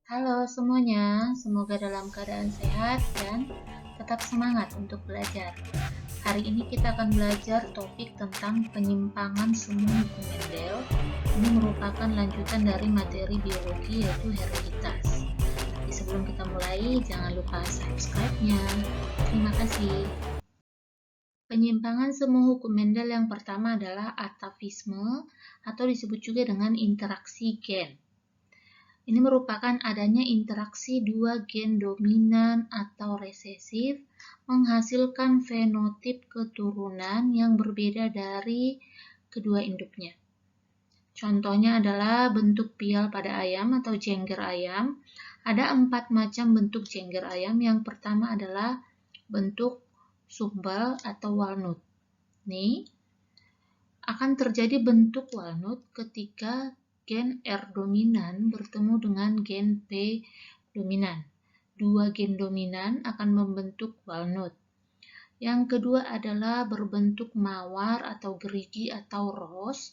Halo semuanya, semoga dalam keadaan sehat dan tetap semangat untuk belajar. Hari ini kita akan belajar topik tentang penyimpangan semu hukum Mendel. Ini merupakan lanjutan dari materi biologi yaitu hereditas. Tapi sebelum kita mulai, jangan lupa subscribe-nya. Terima kasih. Penyimpangan semu hukum Mendel yang pertama adalah atavisme atau disebut juga dengan interaksi gen. Ini merupakan adanya interaksi dua gen dominan atau resesif menghasilkan fenotip keturunan yang berbeda dari kedua induknya. Contohnya adalah bentuk pial pada ayam atau jengger ayam. Ada 4 macam bentuk jengger ayam. Yang pertama adalah bentuk sumbal atau walnut. Nih, akan terjadi bentuk walnut ketika gen R dominan bertemu dengan gen P dominan. Dua gen dominan akan membentuk walnut. Yang kedua adalah berbentuk mawar atau gerigi atau ros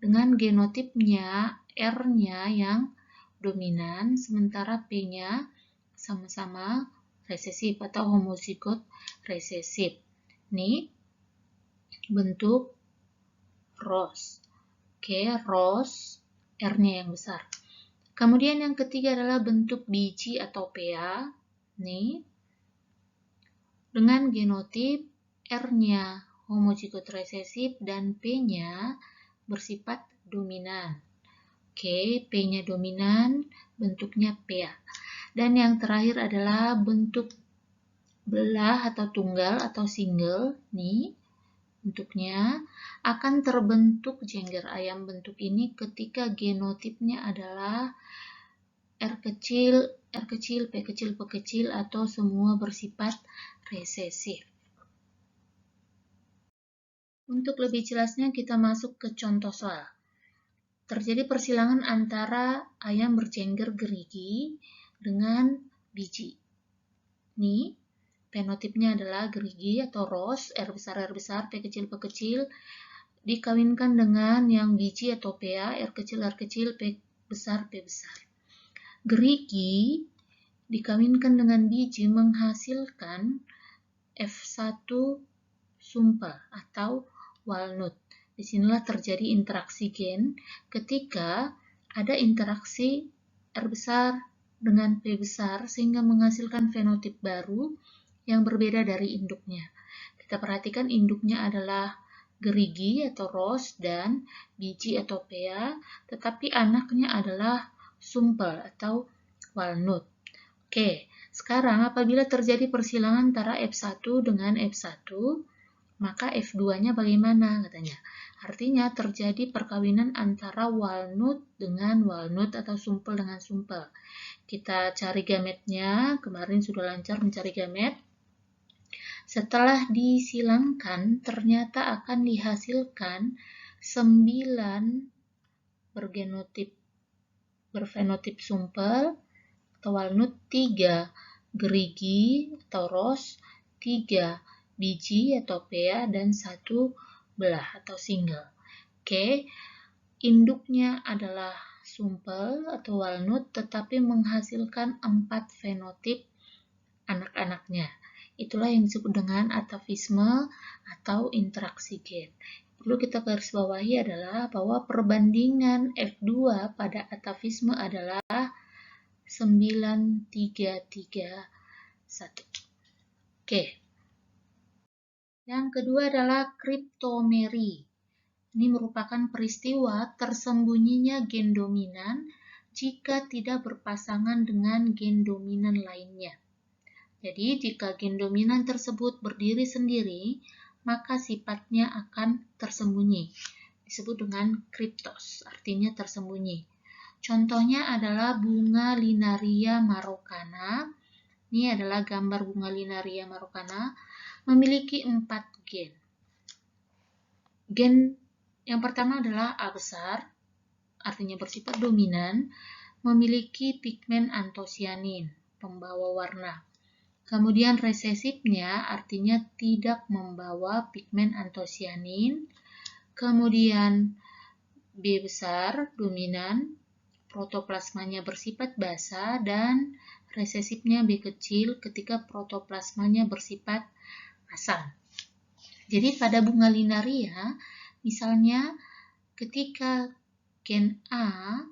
dengan genotipnya R-nya yang dominan, sementara P-nya sama-sama resesif atau homozigot resesif. Ini bentuk ros. Oke, ros, R-nya yang besar. Kemudian yang ketiga adalah bentuk biji atau PA. Nih, dengan genotip R-nya homozigot resesif dan P-nya bersifat dominan. Oke, P-nya dominan, bentuknya PA. Dan yang terakhir adalah bentuk belah atau tunggal atau single. Nih, bentuknya akan terbentuk jengger ayam bentuk ini ketika genotipnya adalah R kecil, P kecil, P kecil atau semua bersifat resesif. Untuk lebih jelasnya kita masuk ke contoh soal. Terjadi persilangan antara ayam berjengger gerigi dengan biji. Nih, fenotipnya adalah gerigi atau ros, R besar, P kecil, dikawinkan dengan yang biji atau PA, R kecil, P besar. Gerigi dikawinkan dengan biji menghasilkan F1 sumpel atau walnut. Disinilah terjadi interaksi gen ketika ada interaksi R besar dengan P besar sehingga menghasilkan fenotip baru yang berbeda dari induknya. Kita perhatikan induknya adalah gerigi atau ros dan biji atau PA, tetapi anaknya adalah sumpel atau walnut. Oke, sekarang apabila terjadi persilangan antara F1 dengan F1, maka F2-nya bagaimana katanya? Artinya terjadi perkawinan antara walnut dengan walnut atau sumpel dengan sumpel. Kita cari gametnya, kemarin sudah lancar mencari gamet. Setelah disilangkan, ternyata akan dihasilkan 9 berfenotip sumpel atau walnut, 3 gerigi atau ros, 3 biji atau PA, dan 1 belah atau single. Oke, induknya adalah sumpel atau walnut tetapi menghasilkan 4 fenotip anak-anaknya. Itulah yang disebut dengan atavisme atau interaksi gen. Perlu kita garis bawahi adalah bahwa perbandingan F2 pada atavisme adalah 9:3:1. Oke. Yang kedua adalah kriptomeri. Ini merupakan peristiwa tersembunyinya gen dominan jika tidak berpasangan dengan gen dominan lainnya. Jadi, jika gen dominan tersebut berdiri sendiri, maka sifatnya akan tersembunyi. Disebut dengan kriptos, artinya tersembunyi. Contohnya adalah bunga Linaria marokana. Ini adalah gambar bunga Linaria marokana, memiliki 4 gen. Gen yang pertama adalah A besar, artinya bersifat dominan, memiliki pigmen antosianin, pembawa warna. Kemudian resesifnya artinya tidak membawa pigmen antosianin. Kemudian B besar, dominan, protoplasmanya bersifat basa dan resesifnya B kecil ketika protoplasmanya bersifat asam. Jadi pada bunga linaria, misalnya ketika gen A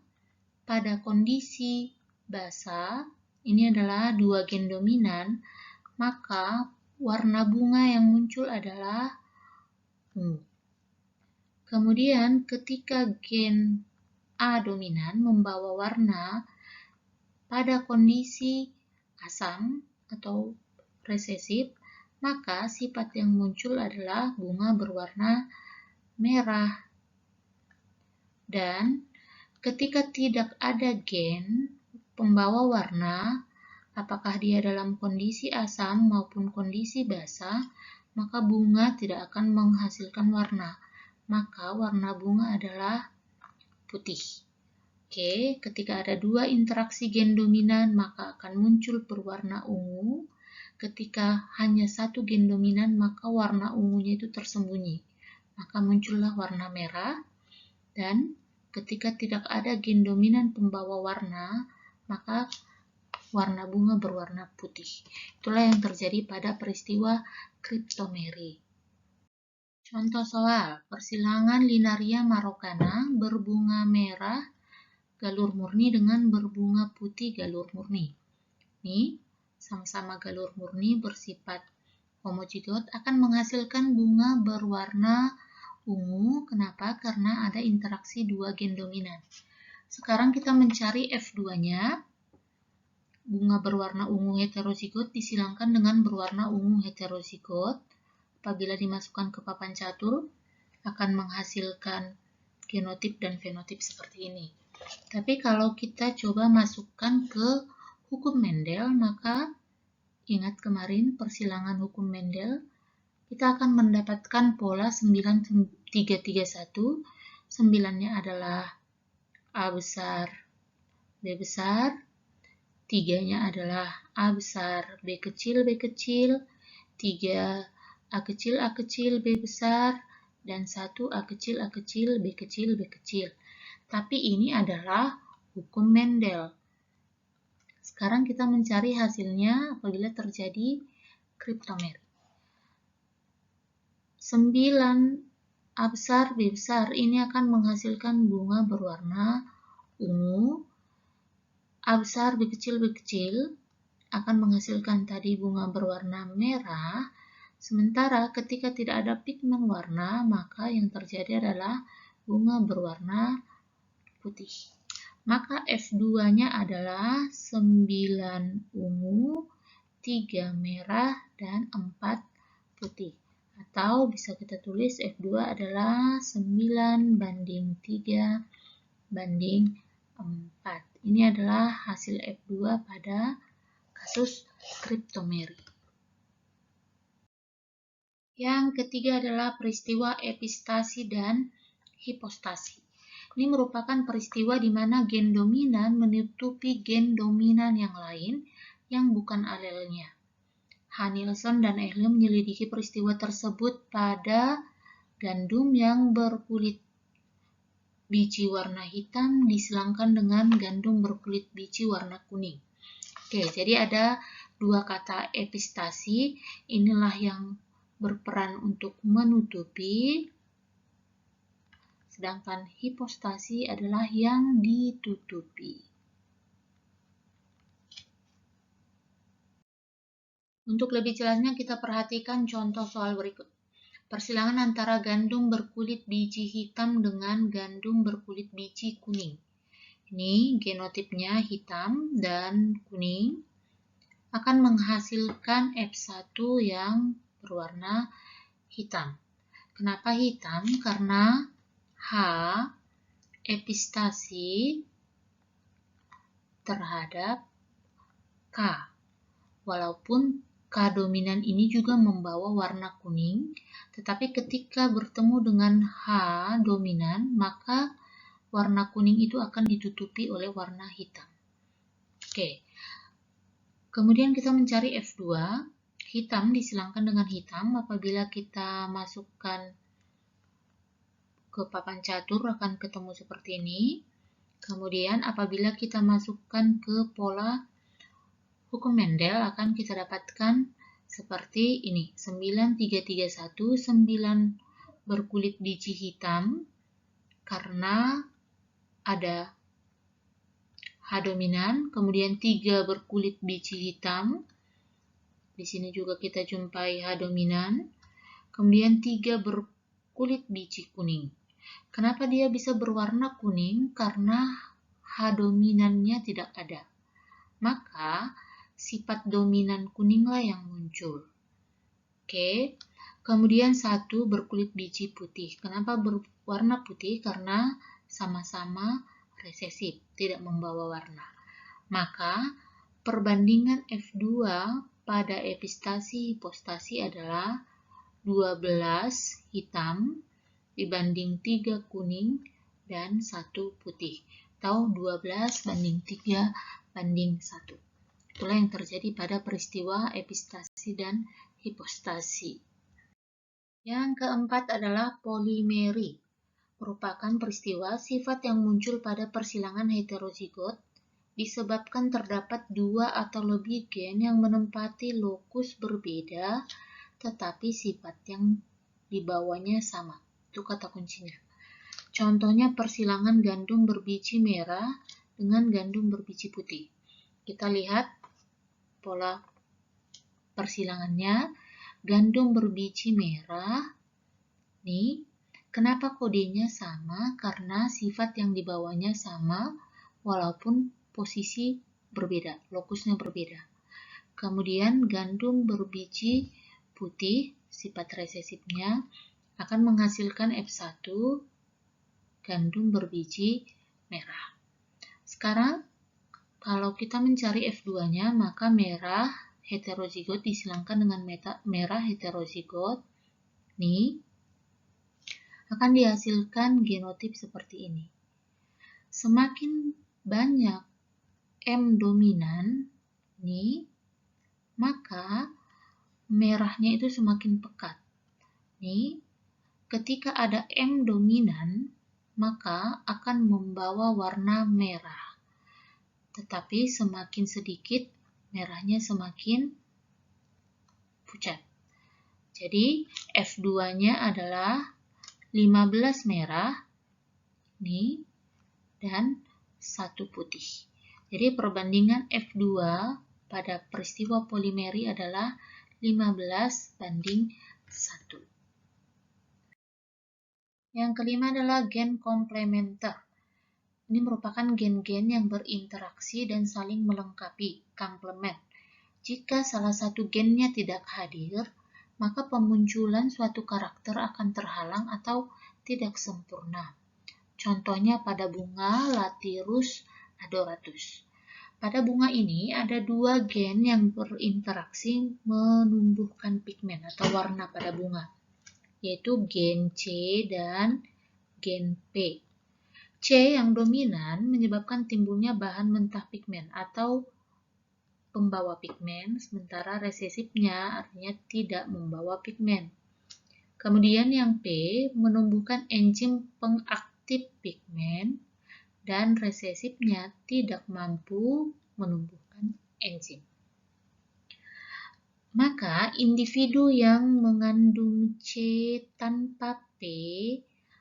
pada kondisi basa, ini adalah 2 gen dominan, maka warna bunga yang muncul adalah ungu. Kemudian ketika gen A dominan membawa warna pada kondisi asam atau resesif, maka sifat yang muncul adalah bunga berwarna merah. Dan ketika tidak ada gen pembawa warna, apakah dia dalam kondisi asam maupun kondisi basa, maka bunga tidak akan menghasilkan warna. Maka warna bunga adalah putih. Oke, ketika ada 2 interaksi gen dominan, maka akan muncul berwarna ungu. Ketika hanya 1 gen dominan, maka warna ungunya itu tersembunyi. Maka muncullah warna merah. Dan ketika tidak ada gen dominan pembawa warna, maka warna bunga berwarna putih. Itulah yang terjadi pada peristiwa kriptomeri. Contoh soal, persilangan linaria marokana berbunga merah galur murni dengan berbunga putih galur murni. Ini sama-sama galur murni bersifat homozigot akan menghasilkan bunga berwarna ungu. Kenapa? Karena ada interaksi 2 gen dominan. Sekarang kita mencari F2-nya. Bunga berwarna ungu heterozigot disilangkan dengan berwarna ungu heterozigot. Apabila dimasukkan ke papan catur, akan menghasilkan genotip dan fenotip seperti ini. Tapi kalau kita coba masukkan ke hukum Mendel, maka ingat kemarin persilangan hukum Mendel, kita akan mendapatkan pola 9331. 9-nya adalah A besar, B besar. 3-nya adalah A besar, B kecil, 3 A kecil, B besar, dan 1 A kecil, B kecil, B kecil. Tapi ini adalah hukum Mendel. Sekarang kita mencari hasilnya apabila terjadi kriptomeri. 9 A besar, B besar ini akan menghasilkan bunga berwarna ungu. A besar, B kecil akan menghasilkan tadi bunga berwarna merah. Sementara ketika tidak ada pigmen warna, maka yang terjadi adalah bunga berwarna putih. Maka F2-nya adalah 9 ungu, 3 merah, dan 4 putih. Atau bisa kita tulis F2 adalah 9:3:4. Ini adalah hasil F2 pada kasus kriptomeri. Yang ketiga adalah peristiwa epistasi dan hipostasi. Ini merupakan peristiwa di mana gen dominan menutupi gen dominan yang lain yang bukan alelnya. Hanilson dan Ehle menyelidiki peristiwa tersebut pada gandum yang berkulit biji warna hitam disilangkan dengan gandum berkulit biji warna kuning. Oke, jadi ada 2 kata epistasi, inilah yang berperan untuk menutupi, sedangkan hipostasi adalah yang ditutupi. Untuk lebih jelasnya kita perhatikan contoh soal berikut. Persilangan antara gandum berkulit biji hitam dengan gandum berkulit biji kuning. Ini genotipnya hitam dan kuning akan menghasilkan F1 yang berwarna hitam. Kenapa hitam? Karena H epistasi terhadap K. Walaupun K dominan ini juga membawa warna kuning, tetapi ketika bertemu dengan H dominan, maka warna kuning itu akan ditutupi oleh warna hitam. Oke. Kemudian kita mencari F2. Hitam disilangkan dengan hitam. Apabila kita masukkan ke papan catur akan ketemu seperti ini. Kemudian apabila kita masukkan ke pola hukum Mendel akan kita dapatkan seperti ini. 9331, 9 berkulit biji hitam karena ada H dominan, kemudian 3 berkulit biji hitam. Di sini juga kita jumpai H dominan. Kemudian 3 berkulit biji kuning. Kenapa dia bisa berwarna kuning? Karena H dominannya tidak ada. Maka sifat dominan kuninglah yang muncul. Oke. Kemudian 1 berkulit biji putih. Kenapa berwarna putih? Karena sama-sama resesif, tidak membawa warna. Maka perbandingan F2 pada epistasi hipostasi adalah 12 hitam dibanding 3 kuning dan 1 putih. Atau 12 banding 3 banding 1. Itulah yang terjadi pada peristiwa epistasi dan hipostasi. Yang keempat adalah polimeri. Merupakan peristiwa sifat yang muncul pada persilangan heterozigot disebabkan terdapat 2 atau lebih gen yang menempati lokus berbeda tetapi sifat yang dibawanya sama. Itu kata kuncinya. Contohnya persilangan gandum berbiji merah dengan gandum berbiji putih. Kita lihat pola persilangannya. Gandum berbiji merah. Nih, kenapa kodenya sama? Karena sifat yang dibawanya sama walaupun posisi berbeda, lokusnya berbeda. Kemudian gandum berbiji putih, sifat resesifnya akan menghasilkan F1 gandum berbiji merah. Sekarang kalau kita mencari F2-nya, maka merah heterozigot disilangkan dengan merah heterozigot. Nih, akan dihasilkan genotip seperti ini. Semakin banyak M dominan, nih, maka merahnya itu semakin pekat. Nih, ketika ada M dominan, maka akan membawa warna merah. Tetapi semakin sedikit, merahnya semakin pucat. Jadi, F2-nya adalah 15 merah, nih, dan 1 putih. Jadi, perbandingan F2 pada peristiwa polimeri adalah 15 banding 1. Yang kelima adalah gen komplementer. Ini merupakan gen-gen yang berinteraksi dan saling melengkapi, komplement. Jika salah satu gennya tidak hadir, maka pemunculan suatu karakter akan terhalang atau tidak sempurna. Contohnya pada bunga Lathyrus adoratus. Pada bunga ini ada 2 gen yang berinteraksi menumbuhkan pigmen atau warna pada bunga, yaitu gen C dan gen P. C yang dominan menyebabkan timbulnya bahan mentah pigmen atau pembawa pigmen, sementara resesifnya artinya tidak membawa pigmen. Kemudian yang P menumbuhkan enzim pengaktif pigmen dan resesifnya tidak mampu menumbuhkan enzim. Maka individu yang mengandung C tanpa P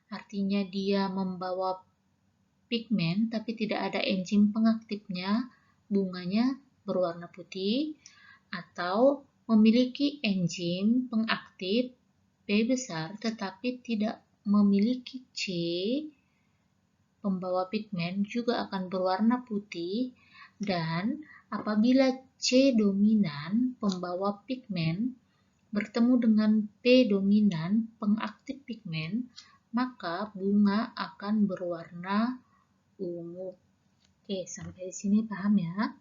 artinya dia membawa pigmen tapi tidak ada enzim pengaktifnya, bunganya berwarna putih, atau memiliki enzim pengaktif P besar tetapi tidak memiliki C pembawa pigmen juga akan berwarna putih. Dan apabila C dominan pembawa pigmen bertemu dengan P dominan pengaktif pigmen, maka bunga akan berwarna ungu. Oke, sampai di sini paham ya?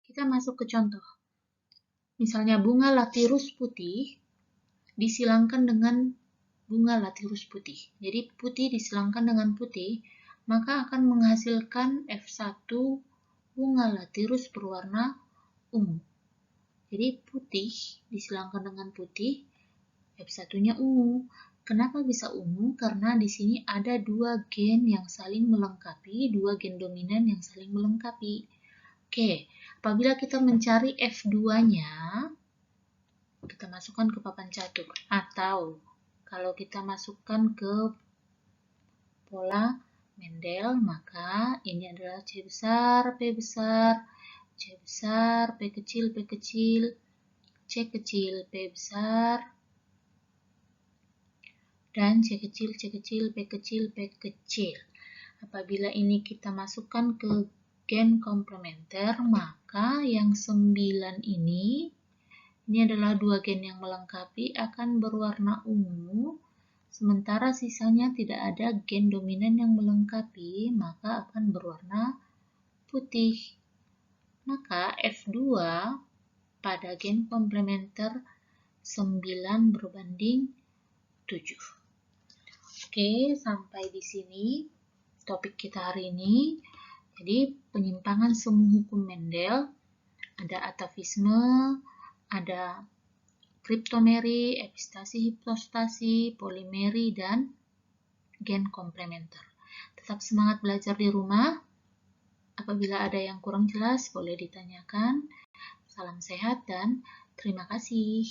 Kita masuk ke contoh. Misalnya bunga Lathyrus putih disilangkan dengan bunga Lathyrus putih. Jadi putih disilangkan dengan putih, maka akan menghasilkan F1 bunga Lathyrus berwarna ungu. Jadi putih disilangkan dengan putih, F1-nya ungu. Kenapa bisa ungu? Karena di sini ada dua gen yang saling melengkapi, dua gen dominan yang saling melengkapi. Oke, apabila kita mencari F2-nya, kita masukkan ke papan catur. Atau kalau kita masukkan ke pola Mendel, maka ini adalah C besar, P besar, C besar, P kecil, P kecil, C kecil, P besar, dan C kecil, C kecil, P kecil, P kecil. Apabila ini kita masukkan ke gen komplementer, maka yang 9 ini adalah dua gen yang melengkapi akan berwarna ungu, sementara sisanya tidak ada gen dominan yang melengkapi, maka akan berwarna putih. Maka F2 pada gen komplementer 9 berbanding 7. Oke, sampai di sini topik kita hari ini. Jadi, penyimpangan semu hukum Mendel, ada atavisme, ada kriptomeri, epistasi, hipostasi, polimeri, dan gen komplementer. Tetap semangat belajar di rumah. Apabila ada yang kurang jelas, boleh ditanyakan. Salam sehat dan terima kasih.